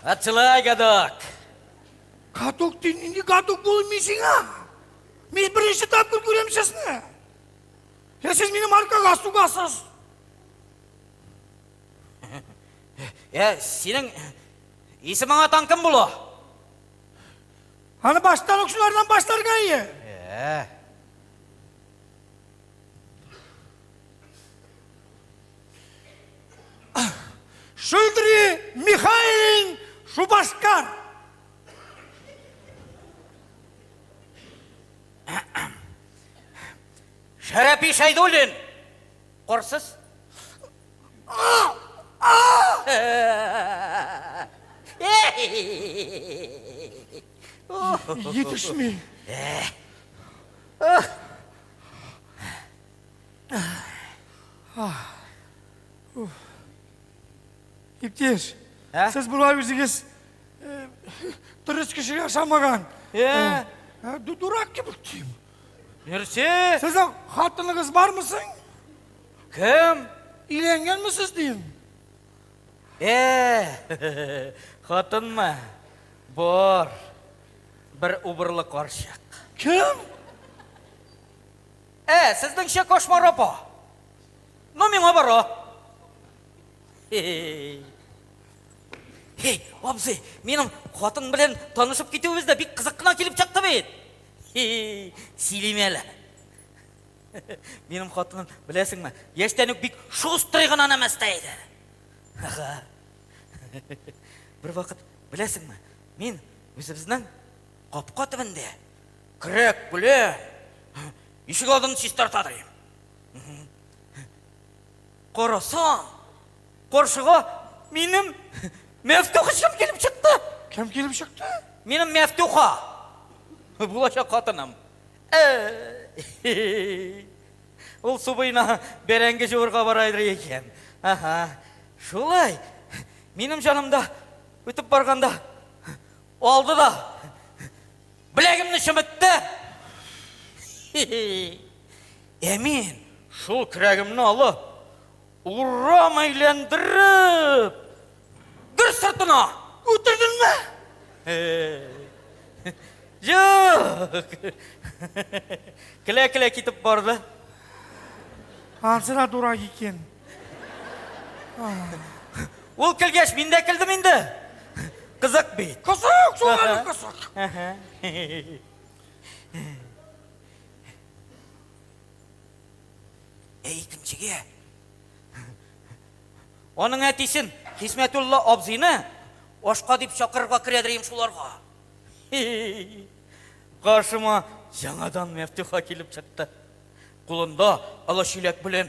Atçılay gadok. Каток дейін, каток болмайсың, Мен бірінші тапқыр көрем сізні. Сіз мені маркаға суға асыз. Сенің есімің атан кім бұлы? Аны баштан оқшылардан баштар қайы. Шылдыры Михайлин Шубашкар. Шарапи Шайдуллин. Қорсыз? Етішме. Иптеш, сіз бұлай өзігіз дұрыс кішіге ашамаған. Дурак кебір деймін. Нерсе? Сіздің қатыныңыз бар мұсың? Кім? Үйленген мұсыз деймін. Қатын ма? Бар. Бір ұбырлы қаршақ. Кім? Сіздің ше кошмар опа. Но мен обаро. Обзы, менің қатын білен танышып кетуімізді бек қызыққына келіп шақты бейт. Силемелі. Менің қатыным білесің ма? Ештен өк бек шуыстырығын анамастайды. Бір вақыт білесің ма? Мен өзіміздің қапқа түбінде күрек біле ешік алдын шестартадырым. Қорасан, қоршыға менің мәфтуға шым келіп шықты. Кім келіп шықты? Менің мәфтуға. Бұлаша қатыным. Ол сұбайына бәрәңге жауырға барайдыр екен. Шолай, менің жанымда өтіп барғанда алды да білегімні шымытты. Әмен, шол күрәгімні алып, ұрам әйлендіріп, дүр сыртына Өтірдің ме? Жоқ. Кіле-кіле кетіп барды. Ансыра дурак екен. Ол кілгеш, мен де кілдім енді. Қызық бейт. Қызық, соғаны қызық. Екіншіге. Оның әтесін, Хисметулла абзыйны, Ашқа деп шақырға кіредірейім шуларға. Қаршыма жаңадан мәфтуға келіп шықты. Құлында ала шелек білен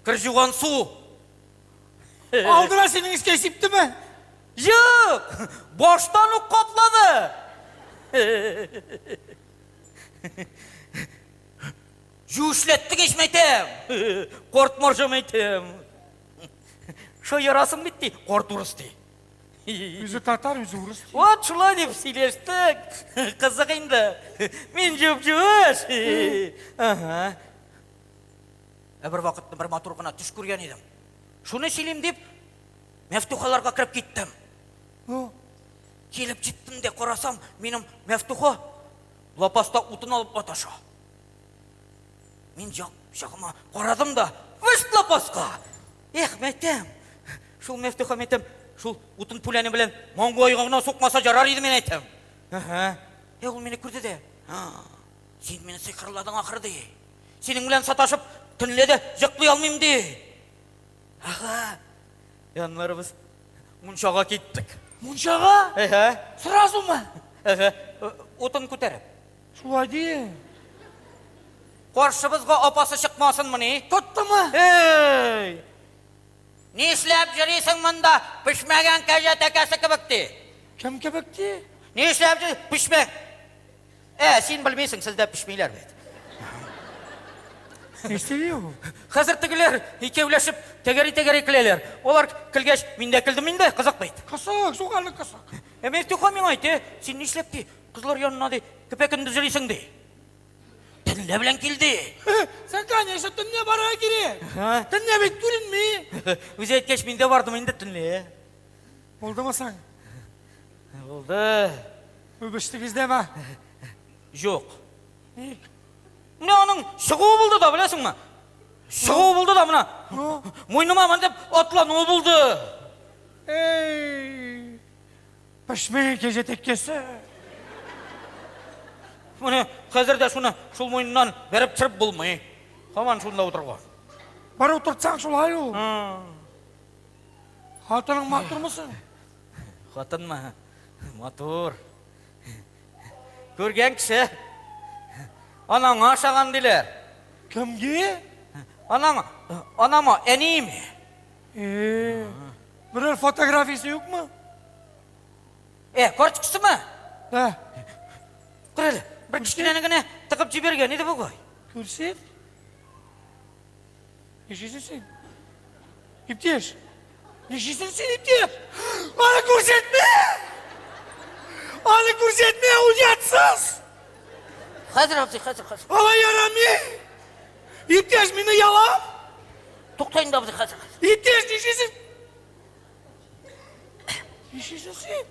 кір жуған су. Алдыра сенің іске септі ме? Жоқ, баштан ұқ қаплады. Жуышлетті кешмейтем, қорт маржамейтем. Шо ярасым бітті, қорт ұрысты. Өзі татар, өзі ұрыс. Вот шулай деп сөйлестік. Қызық енді. Мен жөп-жөш. Бір вақытты бір матурғына түш көрген едім. Шуны сөйлем деп, мәфтухаларға кіріп кеттім. Келіп жеттім де қарасам, менің мәфтуха лапаста утын алып баташа. Мен жағыма қарадым да, өшт лапасқа. Мәтем, шул мәфтуха мәтем, шул утын пуляны білен моңғы ойғағына соқмаса жарар еді мен айтам. Ол мені көрді де, сен мені сиқырладың ақырды. Сенің білен саташып, түнледі жықлай алмайым де. Янлары біз мұншаға кеттік. Мұншаға? Сразу ма? Отын көтеріп. Шулай де. Қоршыбызға опасы шықмасын мұны. Тұтты ма? Не ішләп жүресің мұнда пішмәген кәжі тәкәсі кібікті? Кім кібікті? Не ішләп жүресің пішмәк? Сен білмейсің, сізді пішмейлер бет. Не істелі ол? Қазір тігілер, екеулешіп, тегері кілелер. Олар кілгеш, мен де кілді, мен де қызық бейт. Қысық, соғаны қысық. Мәфтуха мен айты, сен не ішләп де, қызлар янына де, көпекінді жүресің де. Тінле білен келді. Сен конечно, тінне бара керек. Тінне бет көрін ме? Өзі еткеш менде бардым енді тінле. Болды ма саң? Болды. Өбіштік іздеме. Жоқ. Міне оның шығуы болды да, білесің ма? Шығуы болды да, мына. Мойныма мандеп атлануы болды. Ей, пішмеген кезетеккесі. Міне, қазірде шуны шул мойнынан беріп чырып болмай. Қаман шунда отырға. Бар отыртсаң шулай ол. Қатының матур мұсың? Қатын ма? Матур. Көрген кіші. Анаңа шаған дейлер. Кімге? Анама әней ме? Бірер фотографиясы yok mu? Көрчікісі ма? Да. Көрелі, бір кішкененігіне тықып жіберген еді бұл ғой. Көрсет. Нешесін сен? Иптеш. Нешесін сен, Иптеш? Аны көрсетме! Аны көрсетме, ұятсыз! Қазір, қазір. Ала яраме! Иптеш, мені ялам! Тоқтайын да, қазір. Иптеш, нешесін? Нешесін сен?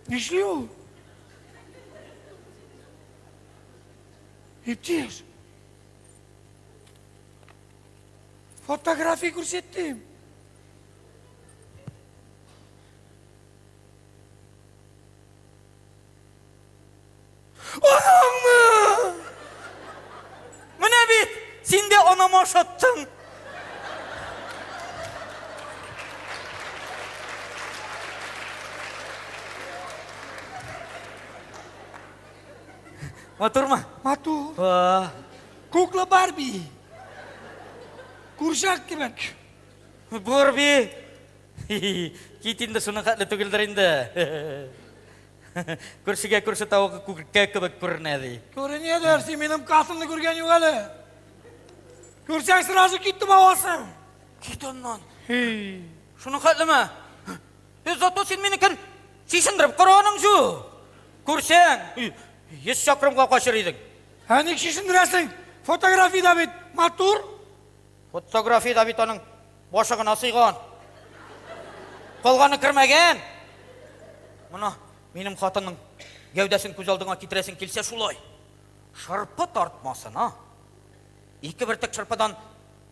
Нешлі ол? Иптеш. Фотография көрсеттім. Анаңны! Міне бет, сен де анама шаттың. Матур ма? Матур. Ва. Кукла Барби. Куршак кебек. Барби. Кетінді соны қатлы түгілдір енді. Көрсіге көрсі тауығы кәкібік көрінеді. Көрінеді, сен менің қасымды көрген yok әлі. Көрсең сразу кеттім ауасың. Кет оннан. Шуны қатлы ма? Зато сен менікін шешіндіріп қарағаның жу. Көрсең, ес шақырымға қашыр едің. Әнек шешіндіресің, фотографияда бет, матур. Фотографияда бет аның башығын асыйған. Қолғаны кірмеген. Мұна, менің қатының гәудесін көз алдыңа кетіресің келсе шулай. Шырпы тартмасын, а? Екі біртік шырпыдан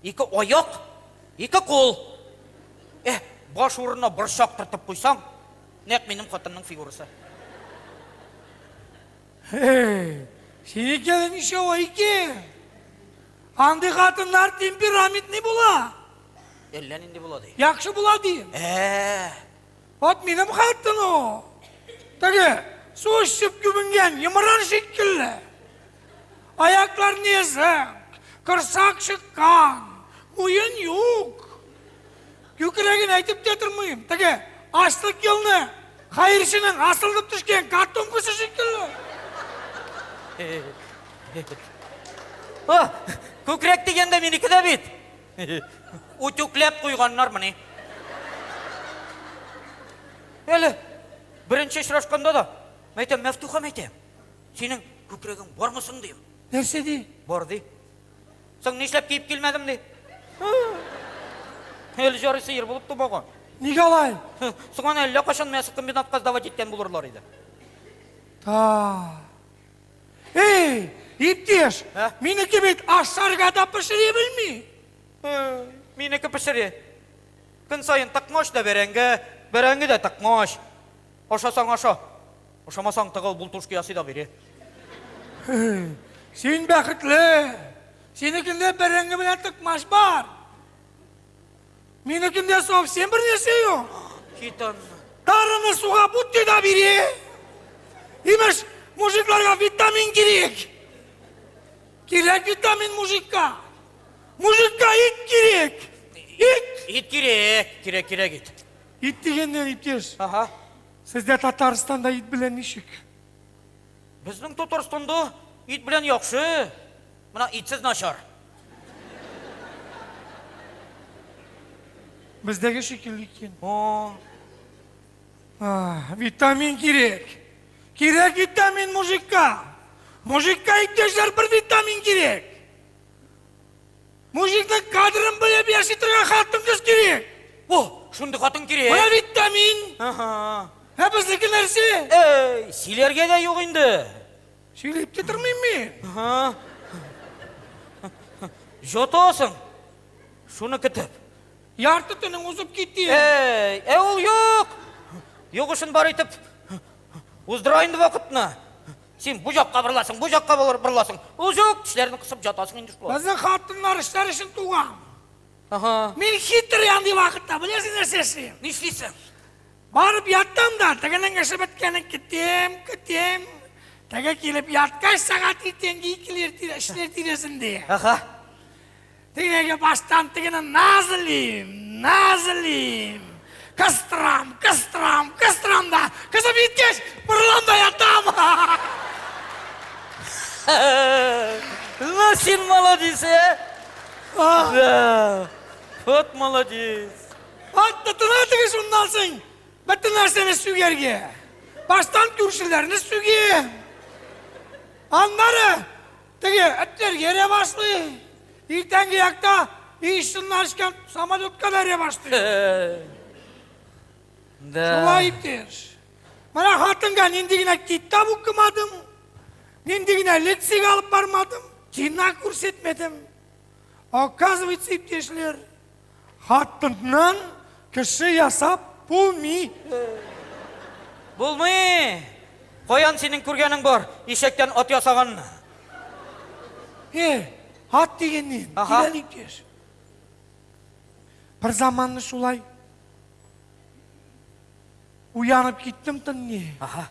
екі аяқ, екі қол. Баш орнына бір шақ тұртып қойсаң, нәк менің қатының фигурасы. Сен екелі неше ойке? Анды қатынлар темпераментный бола. Әлләнінде болады. Яқшы бола дейін. Вот менің қатын о. Тәге, су ішіп күбінген, еміран шеккілі. Аяқлар незің, кырсақ шыққан, ойын yok. Көкіреген айтып детірмейім. Тәге, ашлық елні, қайыршының асылдып түшкен картон көсі шеккілі. Көкірек дегенде менікі де бет. Утюклеп қойғаннар мұны. Әлі, бірінші шырашқанда да, мәйтем, мәфтуха мәйтем. Сенің көкірегің бар мұсың дейм. Нәрсе дей? Бар дей. Сың нешлеп кейіп келмедім дей. Әлі жары сиыр болып тұмаған. Неге алай? Сұған әлі қашан мәсі комбинатқа сдавать еткен болырлар еді. Ей, Иптеш, менікі бет ашарға да пішіре білмей. Менікі пішіре. Күн сайын тақмаш да берәңгі де тақмаш. Ашасаң аша, ашамасаң тығыл бұл тұшки ясы да бере. Сен бәқітлі, сенікінде берәңгі білен тақмаш бар. Менікінде совсем бір несе yok. Кетан. Тарыны суға бұтты да бере. Имеш, мужикларға витамин керек. Керек витамин мужикка. Мужикка ит керек. Ит керек ит. Ит дегеннен Иптеш. Аха. Сізде Татарстанда ит білен нешік? Біздің Татарстанда ит білен яқшы. Мұна итсіз нашар. Біздегі шекілі екен. О, Витамин керек. Керек витамин мужикка. Мужикка иптешлер бір витамин керек. Мужиктің қадырын біле берші тұрған қатын қыз керек. шунды қатын керек. Бұна витамин. Аха. Bizdeki neresi? Силерге де yok indi. Söyleyip de durmayayım mı? Ha. Jotasın. Şunu kütüp. Yartı tünün uzup gitti. Ol yok. Yok үшін бар етіп. Uzdırayındı vakitini. Sen bu жаққа бұрыласың, bu жаққа бұрыласың. Ол жоқ, тішлерін қысып жатасың енді шулай. Біздің қатынlar işler için туған. Ага. Мен хитр yandı vakitte, bilirsin nesesi. Не істейсің? Barıp yattım da, tegenen geçip etkeni gittim. Tege gelip yat, kaç saat itten giykiler işler diresin diye. Ага. Tegene baştan tegene naziliyim. Kıstıram da. Kızım gitkeş, pırlan da yattım. Ну, сен молодец, Да. Вот молодец. Hatta tınatығы şundansın. Bütün dersini sügerge. Baştan kürsülerini süge. Anları. Tege etler yere başlıyor. İlten yakta işinler işken samolyotka yere başlıyor. Да. Şulayıptır. Bana hatınga nindigine kitap okumadım. Nindigine leksik alıp barmadım. Cina kurs etmedim. Оказывается, иптешлер, хаттынан кіші ясап болмай. Болмай. Қоян сенің көргенің бар, ешектен от ясаған. Ат дегеннен, Аха. келел иптеш. Бір заманны шулай. Уянып кеттім түнне. Аха.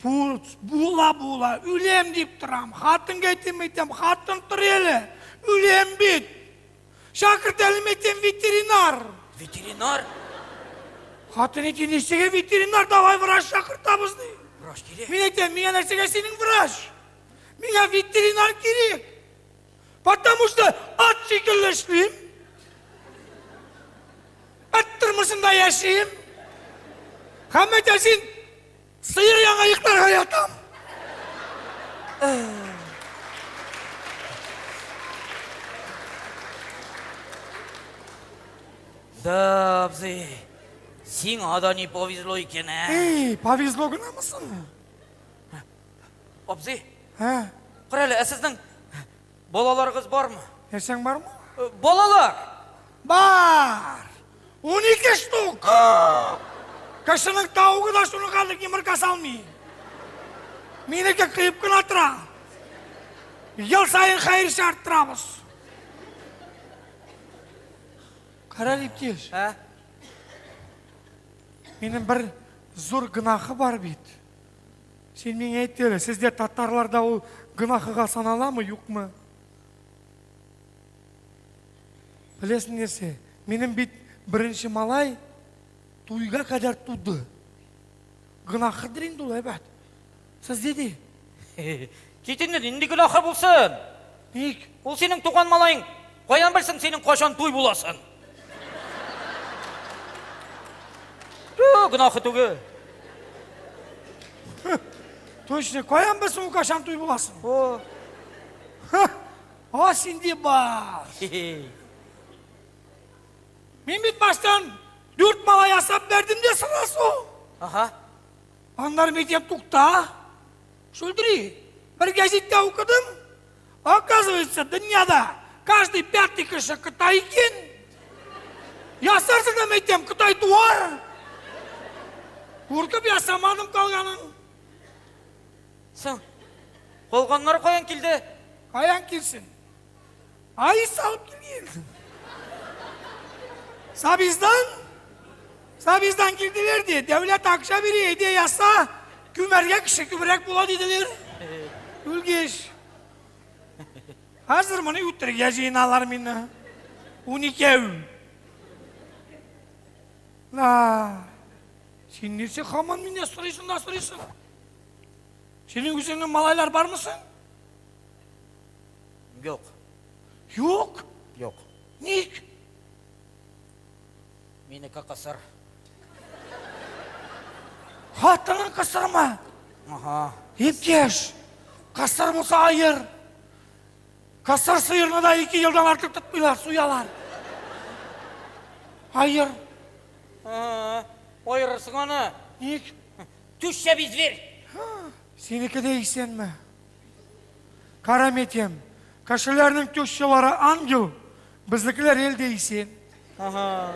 Була, үлем деп тұрам. Хатын кетемейтем, хатын тұр елі. Үлем бет. Шақырт әліметтен ветеринар. Ветеринар? Хатын етін ешеге ветеринар давай врач шақыртамыз дей. Врач керек. Мен айтам, мен нәрсеге сенің врач. Менге ветеринар керек. Потому что ат секілді ішлейм. Ат тұрмысында яшейм. Хамет сен сиыр яңа иқтарға ятам. Да, абзый. Сен адани повезло екен, Повезло гынамысың? Абзый, Қарайлы, сіздің балаларыңыз бар ма? Ерсең бар ма? Балалар? Бар. 12 штук. Кішінің тауығы да шуны қалды кемірка салмай. Менеке қиып күн атыра. Ел сайын қайыр шарттырамыз. Қарайлы иптеш. Менің бір зор гынақы бар бейт. Сен мен әйттелі, сізде татарларда ол гынақыға санала ма, юқ ма? Білесің нерсе, менің бейт бірінші малай туйға қадар туды. Гынақы дірін дұл, әбәт. Сізде де? Кетінден, енді күнақы болсын. Ник? Ол сенің туған малайың. Қоян білсің, сенің қошан туй боласын. Гынақы түгі. Точно, қоян білсің, қашан туй боласың? О, сенде бар. Мен бет баштан 4 малай асап бердім де сырасы. Аха. Андар мектеп тұқта. Шөлдірі, бір газетте оқыдым. Оказывается, дүнияда каждый 5-й кіші Қытай екен. Ясарсың да мектеп Қытай туар. Көркіп ясамадым қалғанын. Сың, қолғанлар қоян келді? Қаян келсін? Айы салып келген. Сабиздан келділер де, дәулет ақша берейді яса, күмерге кіші күмірек бола деділер. Үлгеш. Қазір мұны өттірге жиыналар мені. 12. Сен нерсе қаман мене сұрайсың. Сенің өзіңнің малайлар бар мысың? Жоқ. Жоқ? Жоқ. Ник? Менікі қысыр. Хаттының қысыр ма? Аха. Ептеш, қысыр болса айыр. Қысыр сиырны да 2 елдан артық тұтпайлар, суялар. Айыр. Ойырырсың аны. Ник? Түшше біз вер. Сенікі де исен ме? Караметем. Кашыларының төшшелары ангел, біздікілер елде исен. Ага.